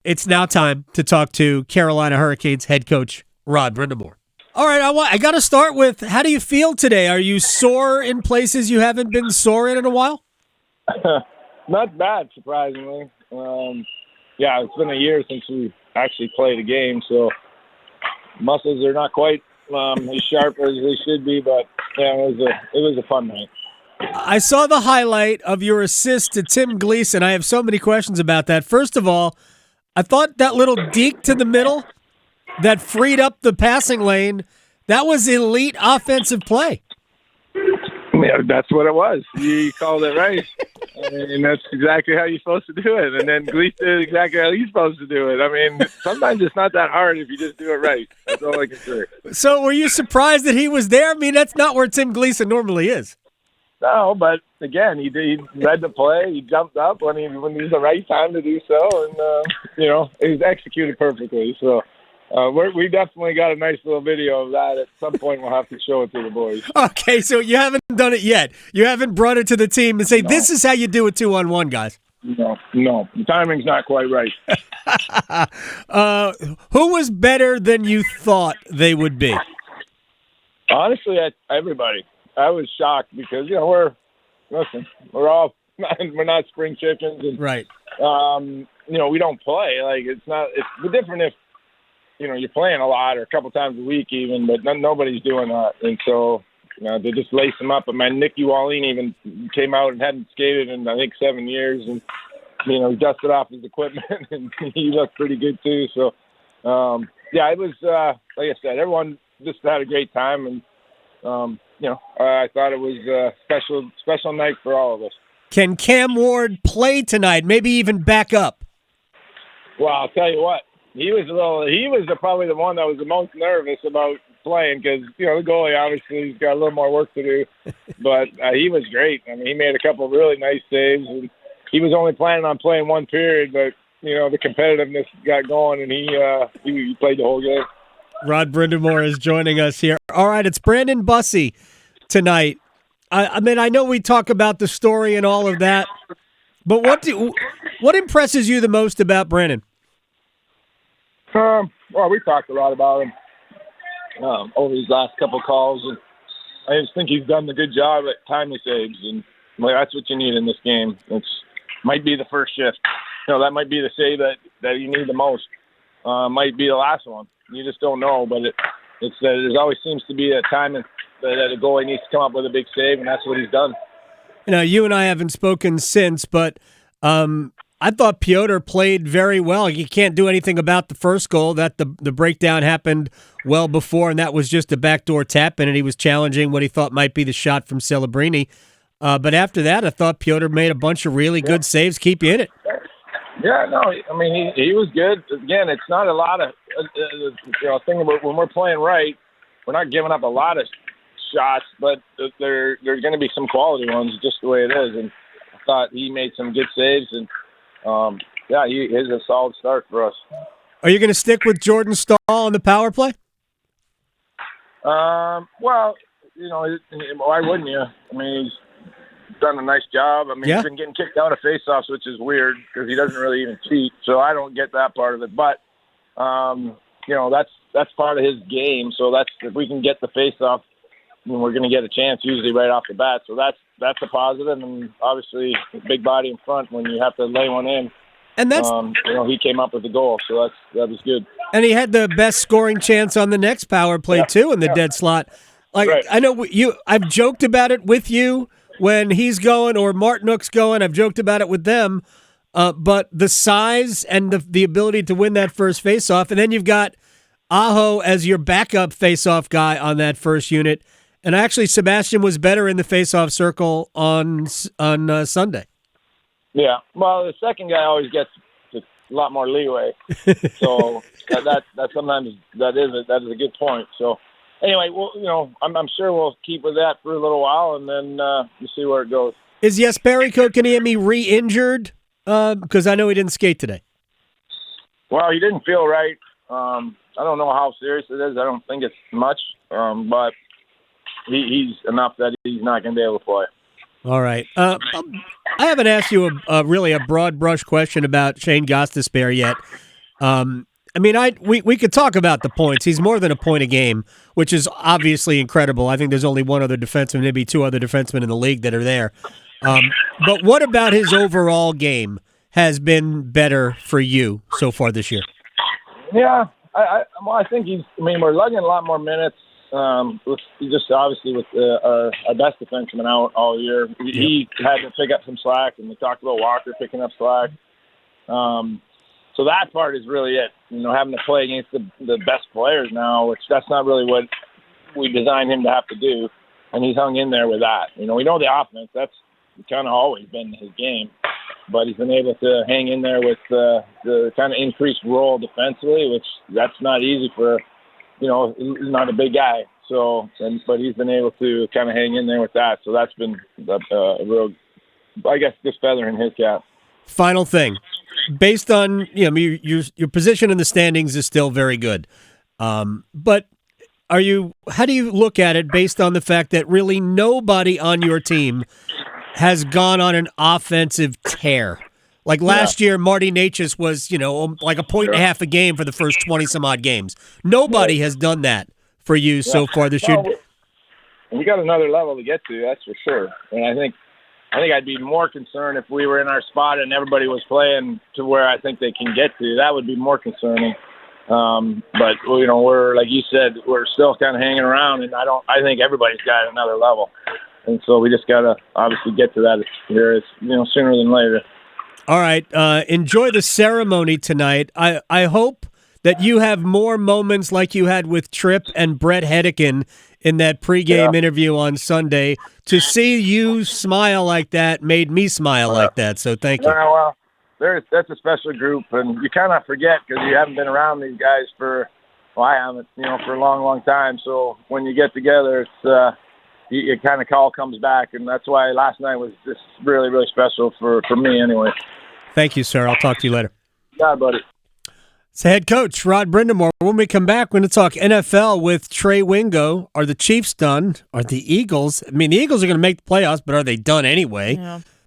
It's now time to talk to Carolina Hurricanes head coach Rod Brind'Amour. All right, I got to start with, how do you feel today? Are you sore in places you haven't been sore in a while? Not bad, surprisingly. Yeah, it's been a year since we actually played a game, so muscles are not quite as sharp as they should be, but yeah, it was a fun night. I saw the highlight of your assist to Tim Gleason. I have so many questions about that. First of all, I thought that little deke to the middle that freed up the passing lane, that was elite offensive play. Yeah, that's what it was. You called it right. And that's exactly how you're supposed to do it. And then Gleason did exactly how he's supposed to do it. I mean, sometimes it's not that hard if you just do it right. That's all I can say. So were you surprised that he was there? I mean, that's not where Tim Gleason normally is. No, but again, he read the play. He jumped up when it was the right time to do so, and it was executed perfectly. So we definitely got a nice little video of that. At some point, we'll have to show it to the boys. Okay, so you haven't done it yet. You haven't brought it to the team and say, This is how you do it 2-on-1, guys. No, the timing's not quite right. Who was better than you thought they would be? Honestly, everybody. I was shocked because we're not spring chickens, and right. We don't play. Like it's different if you're playing a lot or a couple times a week even, but nobody's doing that, and so they just lace them up. And Nicky Wallin even came out and hadn't skated in I think 7 years, and he dusted off his equipment and he looked pretty good too. So it was like I said, everyone just had a great time, and I thought it was a special night for all of us. Can Cam Ward play tonight? Maybe even back up? Well, I'll tell you what. He was probably the one that was the most nervous about playing because, the goalie obviously he's got a little more work to do. But he was great. I mean, he made a couple of really nice saves. And he was only planning on playing one period, but, the competitiveness got going, and he played the whole game. Rod Brind'Amour is joining us here. All right, it's Brandon Bussey tonight. I mean, I know we talk about the story and all of that, but what impresses you the most about Brandon? Well, we talked a lot about him over these last couple calls, and I just think he's done a good job at timely saves, and that's what you need in this game. Might be the first shift. That might be the save that you need the most. Might be the last one. You just don't know, but there always seems to be a time that a goalie needs to come up with a big save, and that's what he's done. You and I haven't spoken since, but I thought Piotr played very well. You can't do anything about the first goal. That the breakdown happened well before, and that was just a backdoor tap, and he was challenging what he thought might be the shot from Celebrini. But after that, I thought Piotr made a bunch of really good saves, keep you in it. Yeah, no, I mean, he was good. Again, it's not a lot of thing about when we're playing right, we're not giving up a lot of shots, but there's going to be some quality ones just the way it is. And I thought he made some good saves, and he is a solid start for us. Are you going to stick with Jordan Staal on the power play? Well, why wouldn't you? I mean, he's done a nice job. I mean, He's been getting kicked out of faceoffs, which is weird because he doesn't really even cheat. So I don't get that part of it. But that's part of his game. So if we can get the faceoff, we're going to get a chance usually right off the bat. So that's a positive, and obviously big body in front when you have to lay one in. And that's he came up with the goal, so that was good. And he had the best scoring chance on the next power play too in the dead slot. Right. I know I've joked about it with you when he's going or Martinook's going. I've joked about it with them, but the size and the ability to win that first faceoff, and then you've got Aho as your backup faceoff guy on that first unit. And actually, Sebastian was better in the faceoff circle on Sunday. Yeah, well, the second guy always gets a lot more leeway, so that sometimes that is a good point. So anyway, well, I'm sure we'll keep with that for a little while, and then we'll see where it goes. Is Jesperi Kotkaniemi re-injured? Because I know he didn't skate today. Well, he didn't feel right. I don't know how serious it is. I don't think it's much, but he's enough that he's not going to be able to play. All right. I haven't asked you really a broad brush question about Shane Gostisbehere yet. I mean, we could talk about the points. He's more than a point a game, which is obviously incredible. I think there's only one other defenseman, maybe two other defensemen in the league that are there. But what about his overall game has been better for you so far this year? Yeah, I think we're lugging a lot more minutes. Just obviously with our best defenseman out all year, he had to pick up some slack, and we talked about Walker picking up slack. So that part is really it. Having to play against the best players now, which that's not really what we designed him to have to do, and he's hung in there with that. We know the offense. That's kind of always been his game, but he's been able to hang in there with the kind of increased role defensively, which that's not easy for, he's not a big guy. So, but he's been able to kind of hang in there with that. So that's been a real, I guess, just feather in his cap. Final thing, based on your position in the standings is still very good, but how do you look at it based on the fact that really nobody on your team has gone on an offensive tear? Like last year, Marty Natchez was, like a point and a half a game for the first 20-some-odd games. Nobody has done that for you so far this year. We got another level to get to, that's for sure. And I think I'd be more concerned if we were in our spot and everybody was playing to where I think they can get to. That would be more concerning. But we're, like you said, we're still kind of hanging around, and I think everybody's got another level. And so we just got to obviously get to that here, sooner than later. All right. Enjoy the ceremony tonight. I hope that you have more moments like you had with Tripp and Brett Hedican in that pregame interview on Sunday. To see you smile like that made me smile like that, so thank you. Well, that's a special group, and you kind of forget because you haven't been around these guys I haven't, for a long, long time. So when you get together, it's it kind of all comes back, and that's why last night was just really, really special for me anyway. Thank you, sir. I'll talk to you later. Yeah, buddy. It's head coach Rod Brind'Amour. When we come back, we're going to talk NFL with Trey Wingo. Are the Chiefs done? Are the Eagles? I mean, the Eagles are going to make the playoffs, but are they done anyway? Yeah.